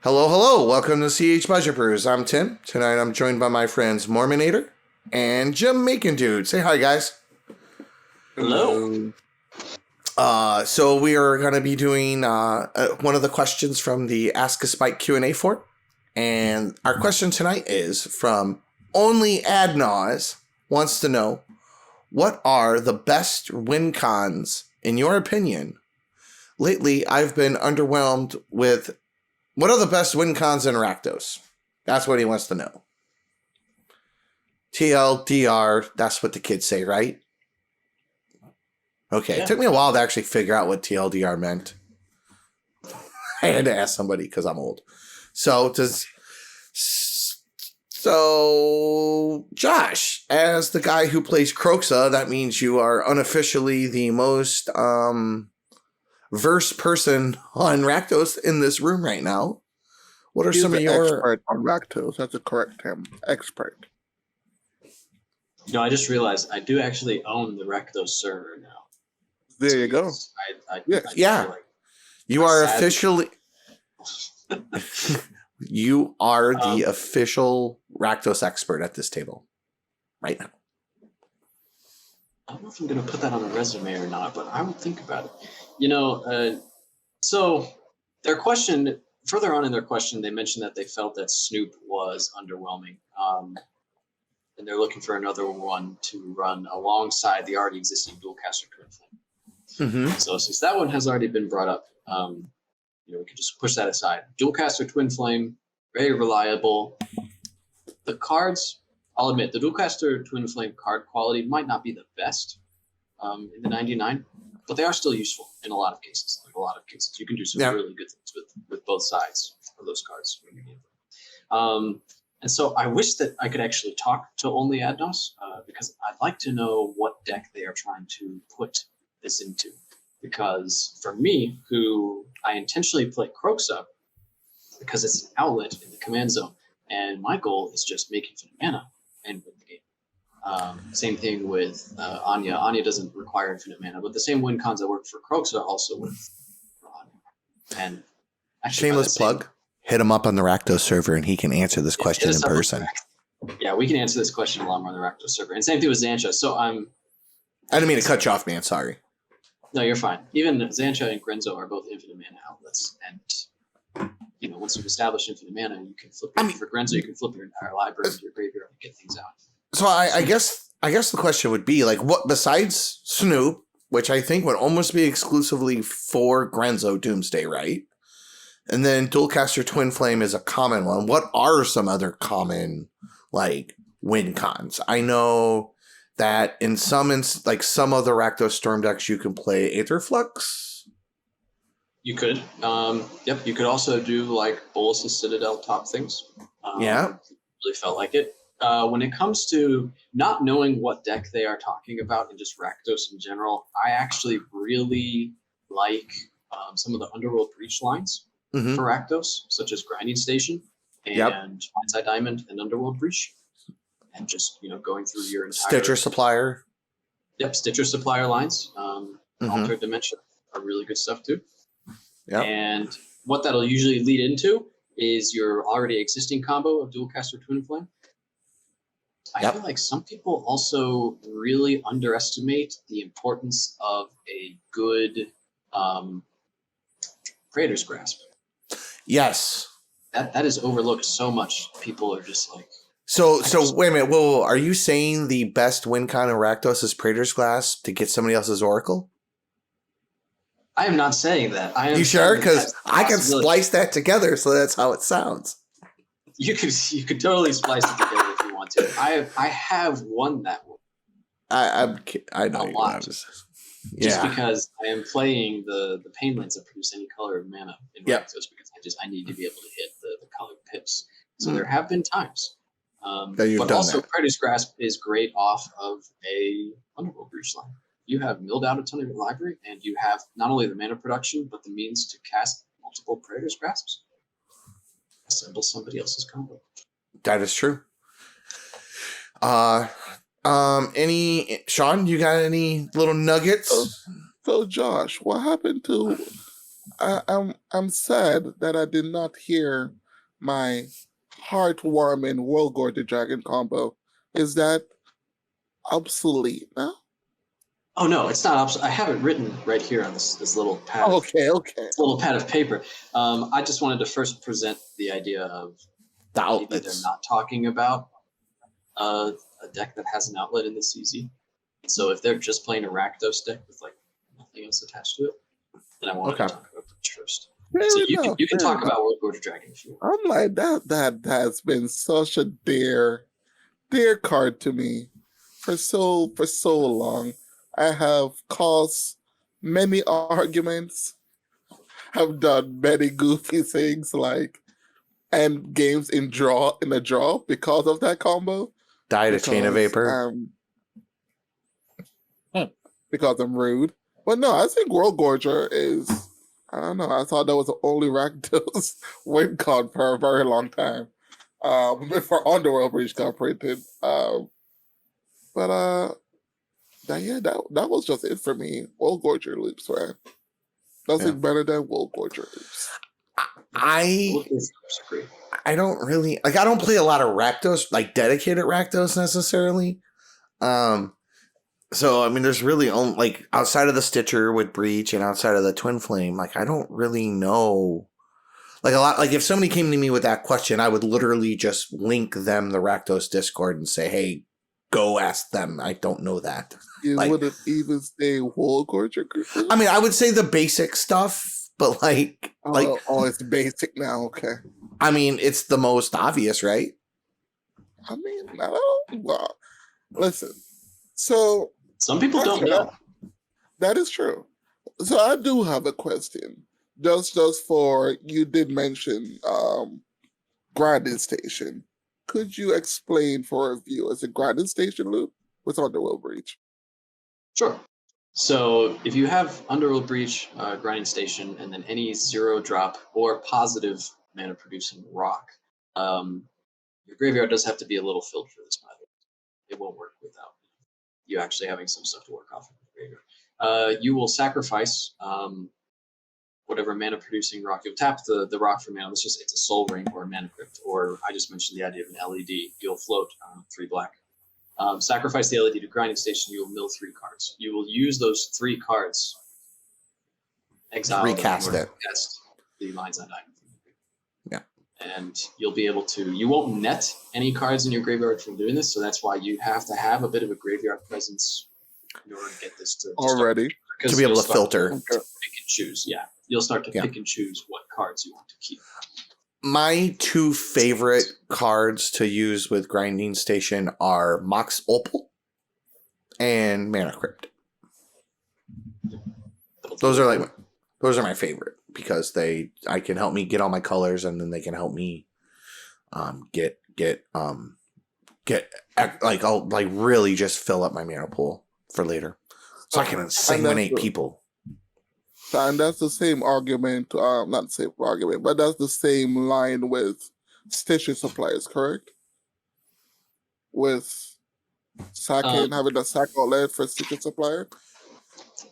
Hello, hello. Welcome to CH Budget Brews. I'm Tim. Tonight I'm joined by my friends Mormonator and Jamaican Dude. Say hi, guys. Hello. So we are going to be doing one of the questions from the Ask a Spike Q&A form. And our question tonight is from Only Adnaz wants to know, what are the best Wincons, in your opinion? Lately, I've been underwhelmed with what are the best Wincons in Rakdos? That's what he wants to know. TLDR, that's what the kids say, right? Okay, It took me a while to actually figure out what TLDR meant. I had to ask somebody because I'm old. So Josh, as the guy who plays Croxa, that means you are unofficially the most versed person on Rakdos in this room right now. What are some of your expert on Rakdos? That's a correct term. Expert. I just realized I do actually own the Rakdos server now. There you go. You are officially. You are the official Rakdos expert at this table right now. I don't know if I'm going to put that on a resume or not, but I would think about it. So their question, further on in their question, they mentioned that they felt that Snoop was underwhelming. And they're looking for another one to run alongside the already existing Dualcaster Twin Flame. Mm-hmm. So since that one has already been brought up, we could just push that aside. Dualcaster Twin Flame, very reliable. The cards, I'll admit, the Dualcaster Twin Flame card quality might not be the best in the 99, but they are still useful in a lot of cases. You can do some really good things with both sides of those cards. And so I wish that I could actually talk to Only Adnos because I'd like to know what deck they are trying to put this into. Because for me, who I intentionally play Croxa because it's an outlet in the command zone, and my goal is just make infinite mana and win the game. Same thing with Anya. Anya doesn't require infinite mana, but the same win cons that work for Croxa also work for Anya. And actually, shameless plug. Hit him up on the Rakdos server, and he can answer this question in person. Yeah, we can answer this question a lot more on the Rakdos server. And same thing with Xancha. So I didn't mean to cut you off, man. Sorry. No, you're fine. Even Xancha and Grenzo are both infinite mana outlets. And, once you've established infinite mana, you can flip for Grenzo, you can flip your entire library into your graveyard and get things out. So I guess the question would be, like, what besides Snoop, which I think would almost be exclusively for Grenzo Doomsday, right? And then Dualcaster Twin Flame is a common one. What are some other common, win cons? I know that in some of the Rakdos Storm decks, you can play Aetherflux. You could. You could also do, Bolas's Citadel top things. Really felt like it. When it comes to not knowing what deck they are talking about and just Rakdos in general, I actually really like some of the Underworld Breach lines. For Rakdos, such as Grinding Station and Blindside Diamond and Underworld Breach, and just going through your entire Stitcher Supplier. Yep, Stitcher Supplier lines. Altered Dimension are really good stuff too. Yeah. And what that'll usually lead into is your already existing combo of Dualcaster Twin Flame. I feel like some people also really underestimate the importance of a good Praetor's Grasp. Yes. That is overlooked so much. People are just like... So wait a minute. Whoa. Are you saying the best win con in Rakdos is Praetor's Grasp to get somebody else's Oracle? I am not saying that. You sure? Because I can splice that together, so that's how it sounds. You could totally splice it together if you want to. I have won that one. I know a lot. Just because I am playing the Painlands that produce any color of mana in Rakdos because I need to be able to hit the colored pips. So there have been times. But also Praetor's Grasp is great off of a Underworld Breach line. You have milled out a ton of your library, and you have not only the mana production, but the means to cast multiple Praetor's Grasps. Assemble somebody else's combo. That is true. Sean, you got any little nuggets? So Josh, what happened to I'm sad that I did not hear my heartwarming Worldgorger Dragon combo. Is that obsolete now? Oh no, it's not. I have it written right here on this little pad. Okay. Little pad of paper. I just wanted to first present the idea of maybe they're not talking about a deck that has an outlet in the CZ. So if they're just playing a Rakdos deck with like nothing else attached to it, then I wanted to talk about Breach first. So you can talk about Worldgorger Dragon if you want. I'm like that has been such a dear card to me for so long. I have caused many arguments, have done many goofy things like end games in a draw because of that combo. Died a chain of vapor. Because I'm rude. But no, I think Worldgorger is, I don't know, I thought that was the only Rakdos Wincons for a very long time. Before Underworld Breach got printed. That was just it for me. Worldgorger loops, man. Nothing better than Worldgorger loops. I don't really I don't play a lot of Rakdos, like dedicated Rakdos necessarily. So I mean, there's really only like outside of the Stitcher with Breach and outside of the Twin Flame, like I don't really know. Like a lot, like if somebody came to me with that question, I would literally just link them the Rakdos Discord and say, "Hey, go ask them." I don't know that. You wouldn't even say Worldgorger group? I mean, I would say the basic stuff, but it's basic now. Okay. I mean, it's the most obvious, right? I mean, I don't. Well, listen. So some people don't know. That is true. So I do have a question. Just for you did mention grinding station. Could you explain for our viewers a grinding station loop with Underworld Breach? Sure. So if you have Underworld Breach, grinding station, and then any 0-drop or positive mana producing rock, your graveyard does have to be a little filled for this, by the way. It won't work without you actually having some stuff to work off in the graveyard. You will sacrifice whatever mana producing rock. You'll tap the rock for mana. Let's just say it's a Soul Ring or a Mana Crypt, or I just mentioned the idea of an LED. You'll float 3 black. Sacrifice the LED to grinding station. You will mill 3 cards. You will use those 3 cards. Exile recast it. Cast the Mind's Undying. Yeah. And you'll be able to. You won't net any cards in your graveyard from doing this, so that's why you have to have a bit of a graveyard presence in order to get this to already to be able to filter, to pick and choose. Yeah, you'll start to pick and choose what cards you want to keep. My 2 favorite cards to use with Grinding Station are Mox Opal and Mana Crypt. Those are my favorite because I can help me get all my colors, and then they can help me get I'll like really just fill up my mana pool for later, so I can sanguinate people. And that's the same argument, not the same argument, but that's the same line with Stitcher suppliers, correct? With having a sack outlet for Stitcher supplier?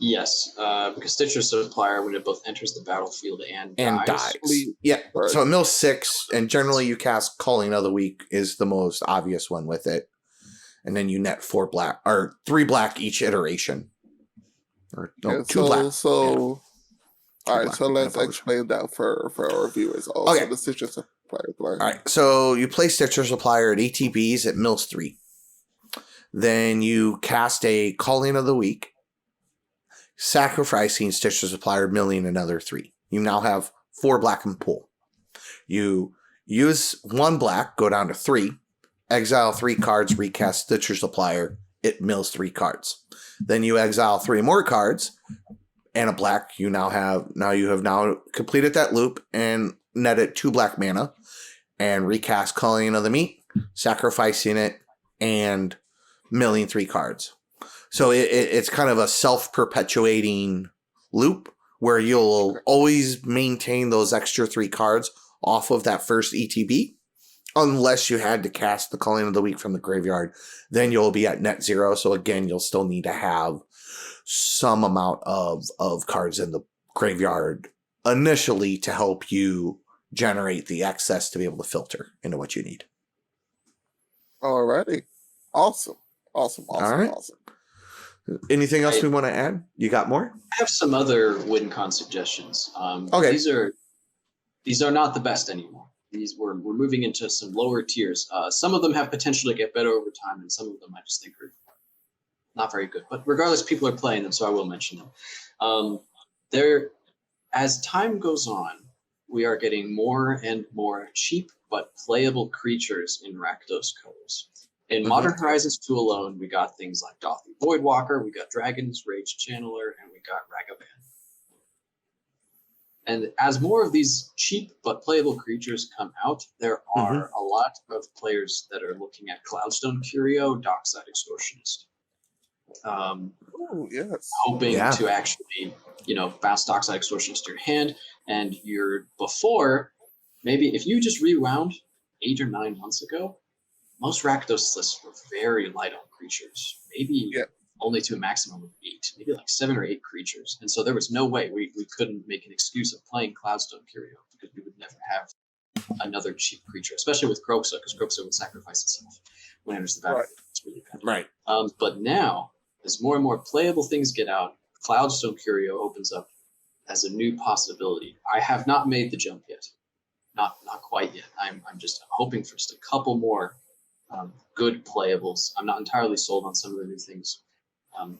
Yes, because Stitcher supplier, when it both enters the battlefield and dies. Yeah, right. So it mills 6, and generally you cast Calling of the Week is the most obvious one with it. And then you net 4 black, or 3 black each iteration. Or no, 2 black. All right, so let's explain that for our viewers. Also, okay. The Stitcher supplier. All right, so you play Stitcher supplier at ATBs at mills 3. Then you cast a Calling of the Week, sacrificing Stitcher supplier, milling another 3. You now have 4 black in pool. You use 1 black, go down to 3, exile 3 cards, recast Stitcher supplier, it mills 3 cards. Then you exile 3 more cards and a black. You have now completed that loop and netted 2 black mana and recast Calling of the Meat, sacrificing it, and milling 3 cards. So it's kind of a self-perpetuating loop where you'll always maintain those extra 3 cards off of that first ETB, unless you had to cast the Calling of the Week from the graveyard. Then you'll be at net 0. So again, you'll still need to have some amount of cards in the graveyard initially to help you generate the excess to be able to filter into what you need. Alrighty. Awesome. Awesome. All right. Awesome. Anything else we want to add? You got more? I have some other WinCon suggestions. Okay. These are not the best anymore. We're moving into some lower tiers. Some of them have potential to get better over time, and some of them I just think are not very good. But regardless, people are playing them, so I will mention them. As time goes on, we are getting more and more cheap but playable creatures in Rakdos colors. In Modern Horizons 2 alone, we got things like Dothy Voidwalker, we got Dragons, Rage Channeler, and we got Ragavan. And as more of these cheap but playable creatures come out, there are a lot of players that are looking at Cloudstone Curio, Dockside Extortionist. Yes. Hoping to actually, bounce Dockside Extortionist to your hand, and before, maybe if you just rewound 8 or 9 months ago, most Rakdos lists were very light on creatures, maybe only to a maximum of 8, maybe like 7 or 8 creatures. And so there was no way we couldn't make an excuse of playing Cloudstone Curio, because we would never have another cheap creature, especially with Kroxa, because Kroxa would sacrifice itself when it enters the battlefield. It's really bad. Right. But now, as more and more playable things get out, Cloudstone Curio opens up as a new possibility. I have not made the jump yet. Not quite yet. I'm hoping for just a couple more good playables. I'm not entirely sold on some of the new things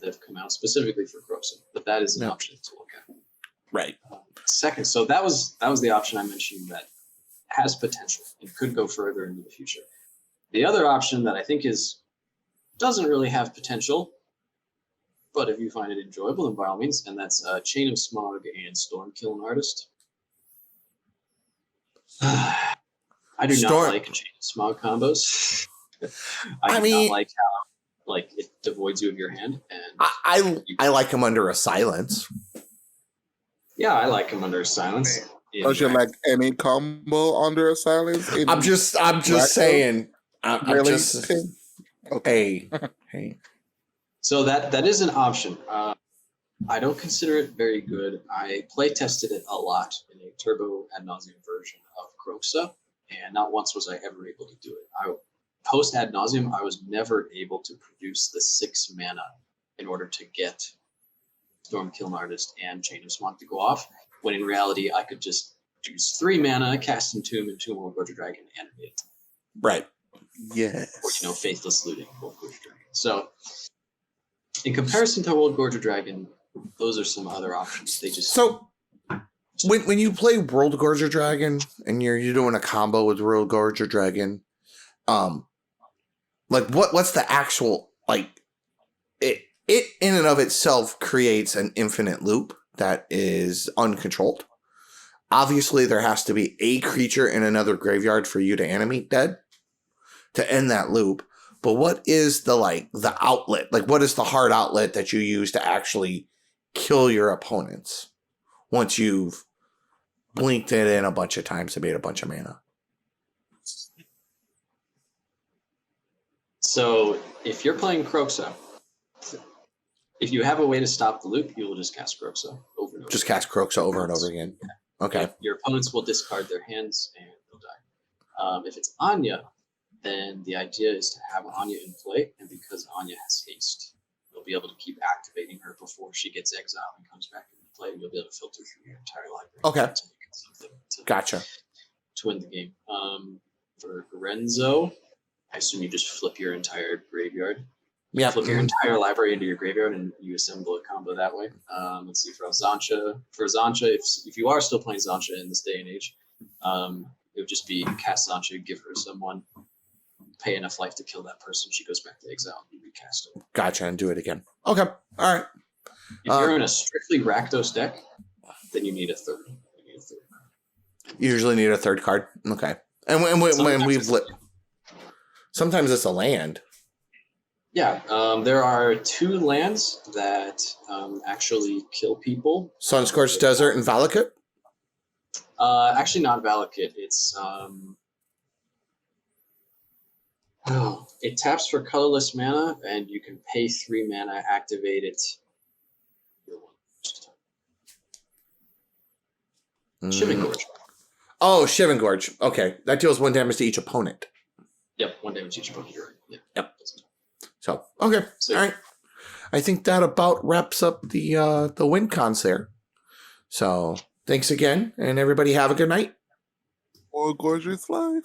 that have come out specifically for Kroxa, but that is an option to look at. Right. Second, so that was the option I mentioned that has potential and could go further into the future. The other option that I think doesn't really have potential, but if you find it enjoyable, then by all means, and that's Chain of Smog and Stormkill and Artist. I do not like Chain of Smog combos. I do not like how it devoids you of your hand. And I like them under a silence. Yeah, I like them under a silence. Don't you like any combo under a silence? I'm just saying. I'm just okay. Hey. So that is an option. I don't consider it very good. I play tested it a lot in a turbo ad nauseum version of Kroxa, and not once was I ever able to do it. Post ad nauseum, I was never able to produce the 6 mana in order to get Stormkill Artist and Chain of Smog to go off, when in reality I could just use 3 mana, cast Entomb into Worldgorger Dragon, and animate it. Right. Yes. Or, Faithless Looting Worldgorger Dragon. So, in comparison to Worldgorger Dragon, those are some other options. When you play Worldgorger Dragon and you're doing a combo with Worldgorger Dragon, what's the actual it in and of itself creates an infinite loop that is uncontrolled. Obviously, there has to be a creature in another graveyard for you to animate dead to end that loop. But what is the outlet? What is the hard outlet that you use to actually kill your opponents once you've blinked it in a bunch of times and made a bunch of mana? So if you're playing Kroxa, if you have a way to stop the loop, you will just cast Kroxa over and over. Just cast Kroxa over and over again. Okay. Your opponents will discard their hands and they'll die. If it's Anya, then the idea is to have Anya in play, and because Anya has haste, you'll be able to keep activating her before she gets exiled and comes back into play, and you'll be able to filter through your entire library. Okay. Gotcha. To win the game. For Renzo, I assume you just flip your entire graveyard. Yeah. Flip your entire library into your graveyard, and you assemble a combo that way. Let's see, for Zancha, if you are still playing Zancha in this day and age, it would just be cast Zancha, give her someone, pay enough life to kill that person, she goes back to exile, and you recast it. Gotcha, and do it again. Okay, all right. If you're in a strictly Rakdos deck, then you need a third. You usually need a third card. Okay. And when we've lit, sometimes it's a land. Yeah, there are 2 lands that actually kill people. Sunscorched Desert and Valakut? Actually, not Valakut. It's it taps for colorless mana, and you can pay 3 mana, activate it. Shiving Gorge. Oh, Shiving Gorge. Okay, that deals 1 damage to each opponent. Yep, 1 damage each opponent. You're right. Yeah. Yep. So okay, So, all right. I think that about wraps up the Wincons there. So thanks again, and everybody have a good night. More gorgeous life.